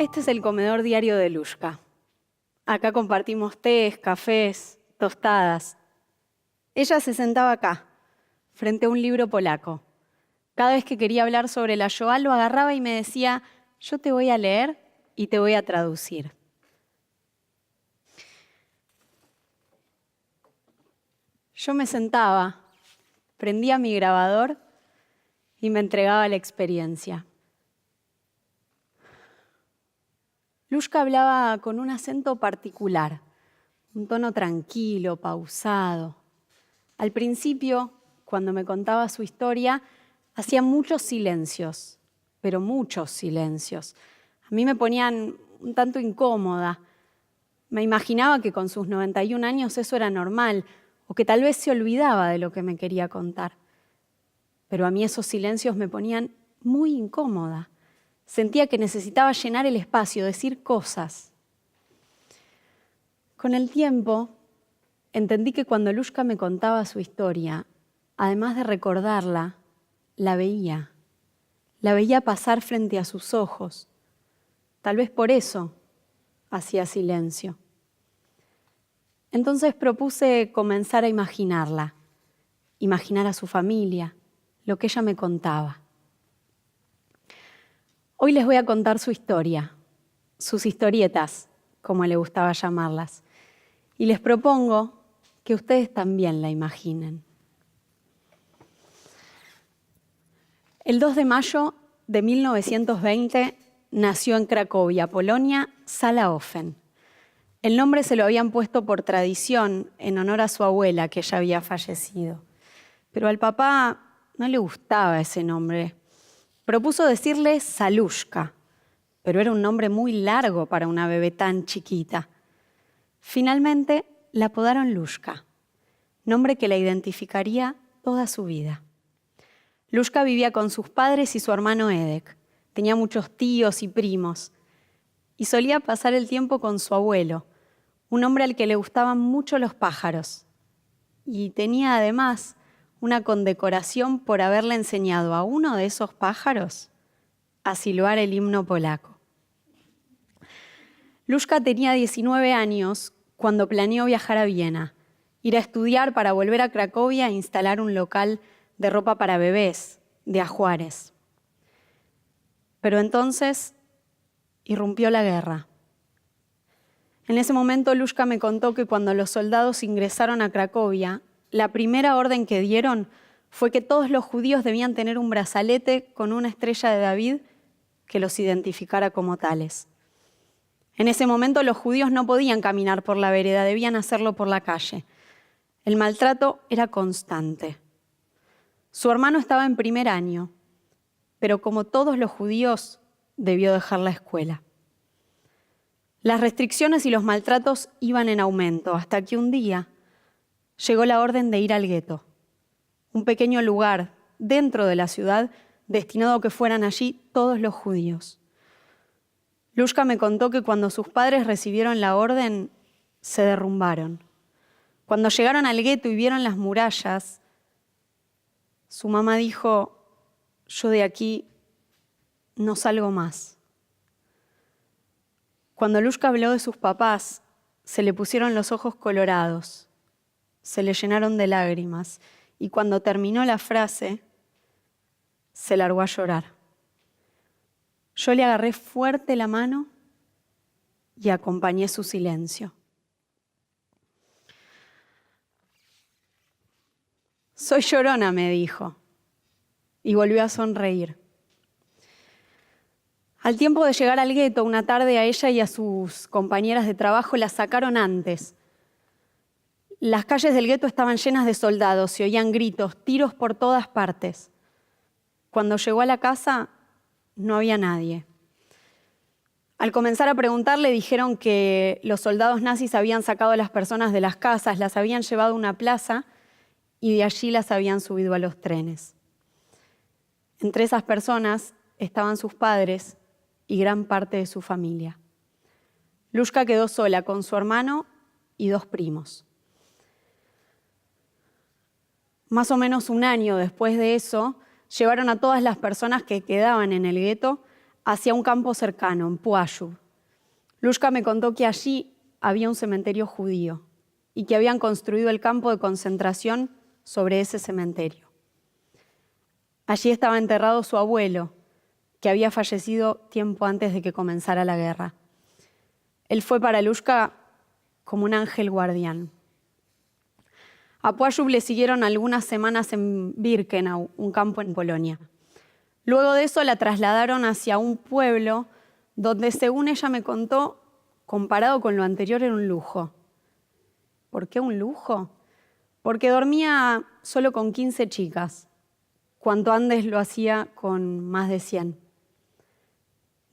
Este es el comedor diario de Lushka. Acá compartimos tés, cafés, tostadas. Ella se sentaba acá, frente a un libro polaco. Cada vez que quería hablar sobre la Shoah, lo agarraba y me decía: yo te voy a leer y te voy a traducir. Yo me sentaba, prendía mi grabador y me entregaba a la experiencia. Lushka hablaba con un acento particular, un tono tranquilo, pausado. Al principio, cuando me contaba su historia, hacía muchos silencios, pero muchos silencios. A mí me ponían un tanto incómoda. Me imaginaba que con sus 91 años eso era normal, o que tal vez se olvidaba de lo que me quería contar. Pero a mí esos silencios me ponían muy incómoda. Sentía que necesitaba llenar el espacio, decir cosas. Con el tiempo, entendí que cuando Lushka me contaba su historia, además de recordarla, la veía. La veía pasar frente a sus ojos. Tal vez por eso hacía silencio. Entonces propuse comenzar a imaginarla, imaginar a su familia, lo que ella me contaba. Hoy les voy a contar su historia, sus historietas, como le gustaba llamarlas, y les propongo que ustedes también la imaginen. El 2 de mayo de 1920 nació en Cracovia, Polonia, Sala Offen. El nombre se lo habían puesto por tradición en honor a su abuela, que ya había fallecido. Pero al papá no le gustaba ese nombre. Propuso decirle Salushka, pero era un nombre muy largo para una bebé tan chiquita. Finalmente la apodaron Lushka, nombre que la identificaría toda su vida. Lushka vivía con sus padres y su hermano Edek. Tenía muchos tíos y primos. Y solía pasar el tiempo con su abuelo, un hombre al que le gustaban mucho los pájaros. Y tenía además una condecoración por haberle enseñado a uno de esos pájaros a silbar el himno polaco. Lushka tenía 19 años cuando planeó viajar a Viena, ir a estudiar para volver a Cracovia e instalar un local de ropa para bebés, de ajuares. Pero entonces irrumpió la guerra. En ese momento Lushka me contó que cuando los soldados ingresaron a Cracovia, la primera orden que dieron fue que todos los judíos debían tener un brazalete con una estrella de David que los identificara como tales. En ese momento los judíos no podían caminar por la vereda, debían hacerlo por la calle. El maltrato era constante. Su hermano estaba en primer año, pero como todos los judíos, debió dejar la escuela. Las restricciones y los maltratos iban en aumento, hasta que un día llegó la orden de ir al gueto, un pequeño lugar dentro de la ciudad destinado a que fueran allí todos los judíos. Lushka me contó que cuando sus padres recibieron la orden, se derrumbaron. Cuando llegaron al gueto y vieron las murallas, su mamá dijo: yo de aquí no salgo más. Cuando Lushka habló de sus papás, se le pusieron los ojos colorados, se le llenaron de lágrimas, y cuando terminó la frase, se largó a llorar. Yo le agarré fuerte la mano y acompañé su silencio. Soy llorona, me dijo, y volvió a sonreír. Al tiempo de llegar al gueto, una tarde a ella y a sus compañeras de trabajo las sacaron antes. Las calles del gueto estaban llenas de soldados, se oían gritos, tiros por todas partes. Cuando llegó a la casa, no había nadie. Al comenzar a preguntar, le dijeron que los soldados nazis habían sacado a las personas de las casas, las habían llevado a una plaza y de allí las habían subido a los trenes. Entre esas personas estaban sus padres y gran parte de su familia. Lushka quedó sola con su hermano y 2 primos. Más o menos un año después de eso, llevaron a todas las personas que quedaban en el gueto hacia un campo cercano, en Płoszów. Lushka me contó que allí había un cementerio judío y que habían construido el campo de concentración sobre ese cementerio. Allí estaba enterrado su abuelo, que había fallecido tiempo antes de que comenzara la guerra. Él fue para Lushka como un ángel guardián. A Płoszów le siguieron algunas semanas en Birkenau, un campo en Polonia. Luego de eso la trasladaron hacia un pueblo donde, según ella me contó, comparado con lo anterior era un lujo. ¿Por qué un lujo? Porque dormía solo con 15 chicas, cuanto antes lo hacía con más de 100.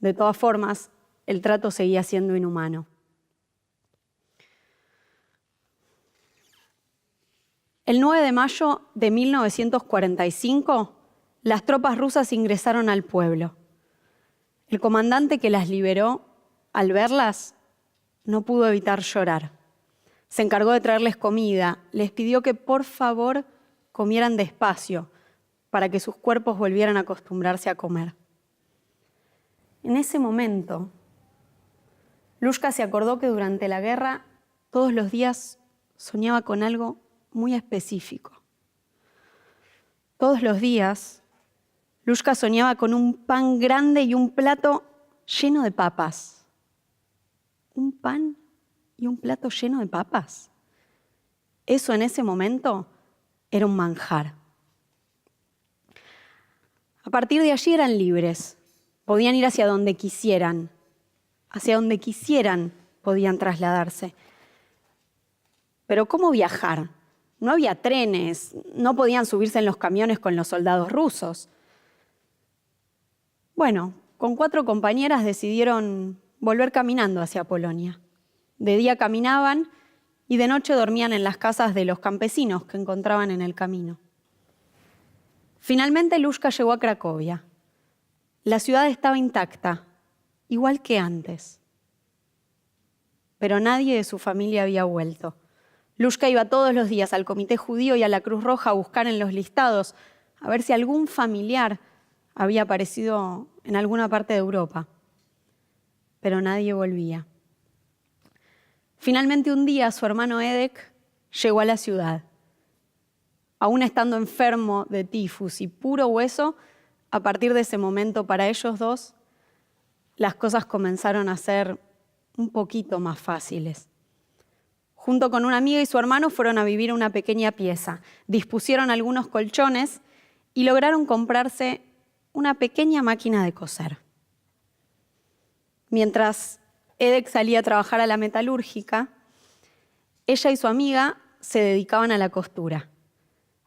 De todas formas, el trato seguía siendo inhumano. El 9 de mayo de 1945, las tropas rusas ingresaron al pueblo. El comandante que las liberó, al verlas, no pudo evitar llorar. Se encargó de traerles comida, les pidió que por favor comieran despacio para que sus cuerpos volvieran a acostumbrarse a comer. En ese momento, Lushka se acordó que durante la guerra todos los días soñaba con algo muy específico. Todos los días, Lushka soñaba con un pan grande y un plato lleno de papas. ¿Un pan y un plato lleno de papas? Eso en ese momento era un manjar. A partir de allí eran libres. Podían ir hacia donde quisieran podían trasladarse. Pero ¿cómo viajar? No había trenes, no podían subirse en los camiones con los soldados rusos. Bueno, con 4 compañeras decidieron volver caminando hacia Polonia. De día caminaban y de noche dormían en las casas de los campesinos que encontraban en el camino. Finalmente Lushka llegó a Cracovia. La ciudad estaba intacta, igual que antes. Pero nadie de su familia había vuelto. Lushka iba todos los días al Comité Judío y a la Cruz Roja a buscar en los listados a ver si algún familiar había aparecido en alguna parte de Europa. Pero nadie volvía. Finalmente un día su hermano Edek llegó a la ciudad. Aún estando enfermo de tifus y puro hueso, a partir de ese momento para ellos dos, las cosas comenzaron a ser un poquito más fáciles. Junto con una amiga y su hermano fueron a vivir una pequeña pieza, dispusieron algunos colchones y lograron comprarse una pequeña máquina de coser. Mientras Edek salía a trabajar a la metalúrgica, ella y su amiga se dedicaban a la costura,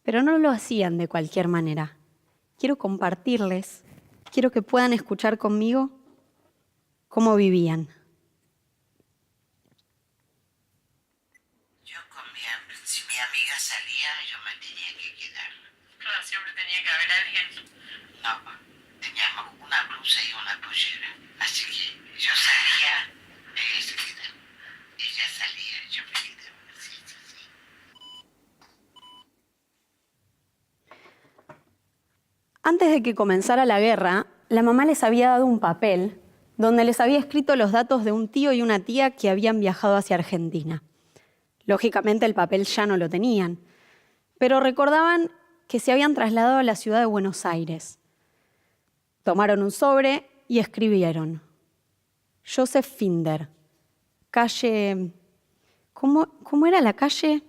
pero no lo hacían de cualquier manera. Quiero compartirles, quiero que puedan escuchar conmigo cómo vivían. Si mi amiga salía, yo me tenía que quedar. Claro, siempre tenía que haber alguien. No, teníamos una blusa y una pollera. Así que yo salía, ella se quedaba. Ella salía, yo me quedaba. Así, así. Antes de que comenzara la guerra, la mamá les había dado un papel donde les había escrito los datos de un tío y una tía que habían viajado hacia Argentina. Lógicamente el papel ya no lo tenían, pero recordaban que se habían trasladado a la ciudad de Buenos Aires. Tomaron un sobre y escribieron: Joseph Finder, calle... ¿Cómo era la calle?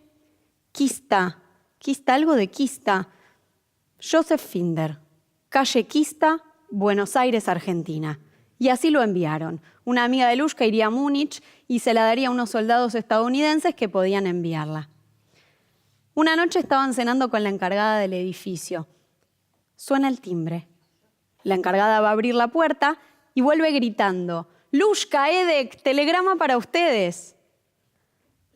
Quista, algo de Quista. Joseph Finder, calle Quista, Buenos Aires, Argentina. Y así lo enviaron. Una amiga de Lushka iría a Múnich y se la daría a unos soldados estadounidenses que podían enviarla. Una noche estaban cenando con la encargada del edificio. Suena el timbre. La encargada va a abrir la puerta y vuelve gritando: «Lushka, Edek, telegrama para ustedes».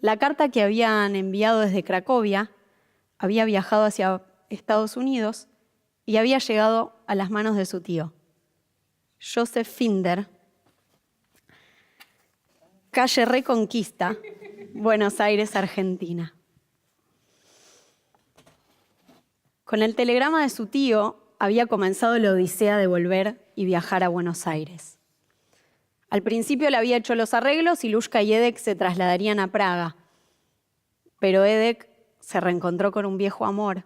La carta que habían enviado desde Cracovia había viajado hacia Estados Unidos y había llegado a las manos de su tío, Joseph Finder, calle Reconquista, Buenos Aires, Argentina. Con el telegrama de su tío había comenzado la odisea de volver y viajar a Buenos Aires. Al principio le había hecho los arreglos y Lushka y Edek se trasladarían a Praga. Pero Edek se reencontró con un viejo amor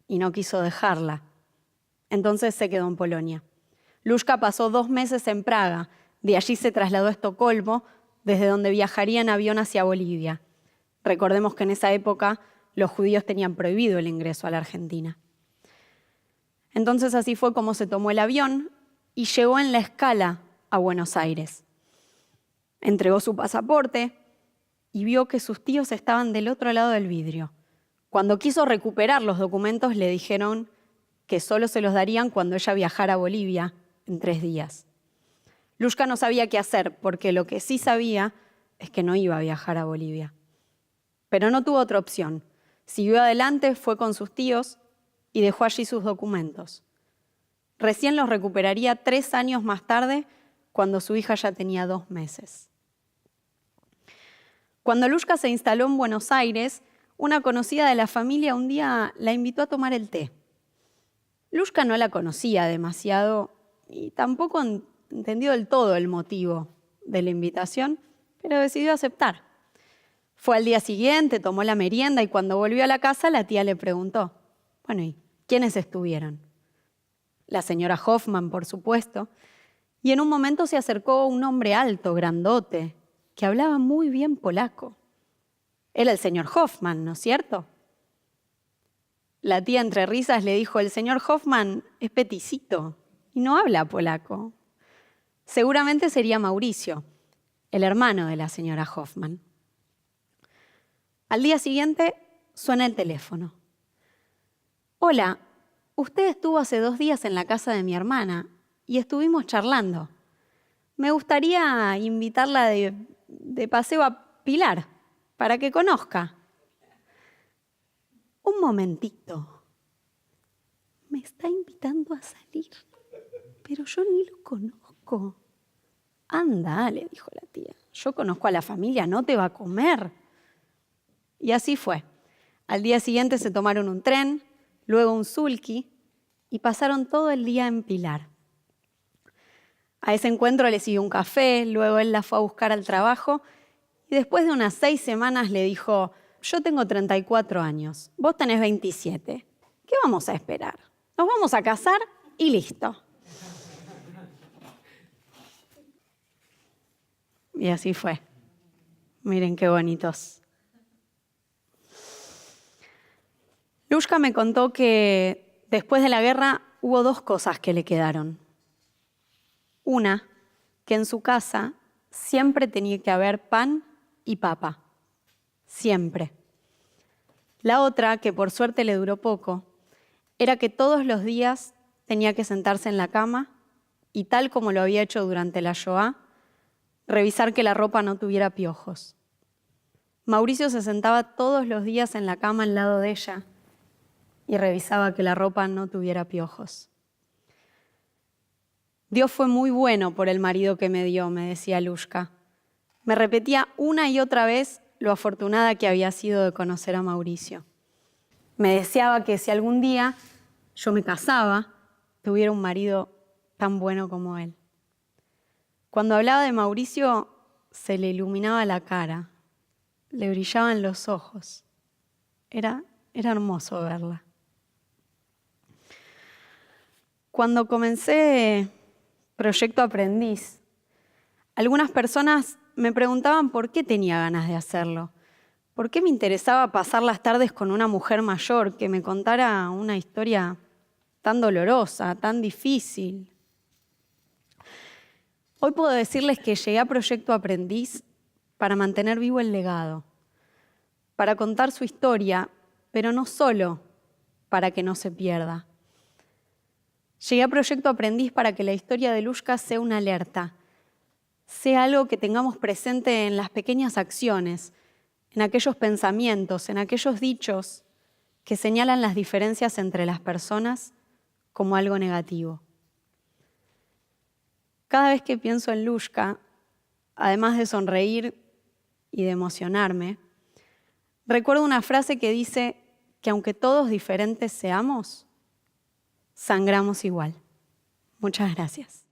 y no quiso dejarla. Entonces se quedó en Polonia. Lushka pasó 2 meses en Praga. De allí se trasladó a Estocolmo, desde donde viajaría en avión hacia Bolivia. Recordemos que en esa época los judíos tenían prohibido el ingreso a la Argentina. Entonces así fue como se tomó el avión y llegó en la escala a Buenos Aires. Entregó su pasaporte y vio que sus tíos estaban del otro lado del vidrio. Cuando quiso recuperar los documentos, le dijeron que solo se los darían cuando ella viajara a Bolivia en 3 días. Lushka no sabía qué hacer, porque lo que sí sabía es que no iba a viajar a Bolivia. Pero no tuvo otra opción. Siguió adelante, fue con sus tíos y dejó allí sus documentos. Recién los recuperaría 3 años más tarde, cuando su hija ya tenía 2 meses. Cuando Lushka se instaló en Buenos Aires, una conocida de la familia un día la invitó a tomar el té. Lushka no la conocía demasiado y tampoco entendió del todo el motivo de la invitación, pero decidió aceptar. Fue al día siguiente, tomó la merienda y cuando volvió a la casa la tía le preguntó, bueno, ¿y quiénes estuvieron? La señora Hoffman, por supuesto, y en un momento se acercó un hombre alto, grandote, que hablaba muy bien polaco. Era el señor Hoffman, ¿no es cierto? La tía entre risas le dijo, el señor Hoffman es peticito y no habla polaco. Seguramente sería Mauricio, el hermano de la señora Hoffman. Al día siguiente suena el teléfono. Hola, usted estuvo hace 2 días en la casa de mi hermana y estuvimos charlando. Me gustaría invitarla de paseo a Pilar para que conozca. Un momentito. Me está invitando a salir, pero yo ni lo conozco. Anda, le dijo la tía. Yo conozco a la familia, no te va a comer. Y así fue. Al día siguiente se tomaron un tren, luego un sulky y pasaron todo el día en Pilar. A ese encuentro le siguió un café, luego él la fue a buscar al trabajo y después de unas 6 semanas le dijo, yo tengo 34 años, vos tenés 27. ¿Qué vamos a esperar? Nos vamos a casar y listo. Y así fue. Miren qué bonitos. Lushka me contó que después de la guerra hubo 2 cosas que le quedaron. Una, que en su casa siempre tenía que haber pan y papa. Siempre. La otra, que por suerte le duró poco, era que todos los días tenía que sentarse en la cama y, tal como lo había hecho durante la Shoah, revisar que la ropa no tuviera piojos. Mauricio se sentaba todos los días en la cama al lado de ella y revisaba que la ropa no tuviera piojos. Dios fue muy bueno por el marido que me dio, me decía Lushka. Me repetía una y otra vez lo afortunada que había sido de conocer a Mauricio. Me deseaba que si algún día yo me casaba, tuviera un marido tan bueno como él. Cuando hablaba de Mauricio, se le iluminaba la cara, le brillaban los ojos. Era hermoso verla. Cuando comencé Proyecto Aprendiz, algunas personas me preguntaban por qué tenía ganas de hacerlo. ¿Por qué me interesaba pasar las tardes con una mujer mayor que me contara una historia tan dolorosa, tan difícil? Hoy puedo decirles que llegué a Proyecto Aprendiz para mantener vivo el legado, para contar su historia, pero no solo para que no se pierda. Llegué a Proyecto Aprendiz para que la historia de Lushka sea una alerta, sea algo que tengamos presente en las pequeñas acciones, en aquellos pensamientos, en aquellos dichos que señalan las diferencias entre las personas como algo negativo. Cada vez que pienso en Lushka, además de sonreír y de emocionarme, recuerdo una frase que dice que aunque todos diferentes seamos, sangramos igual. Muchas gracias.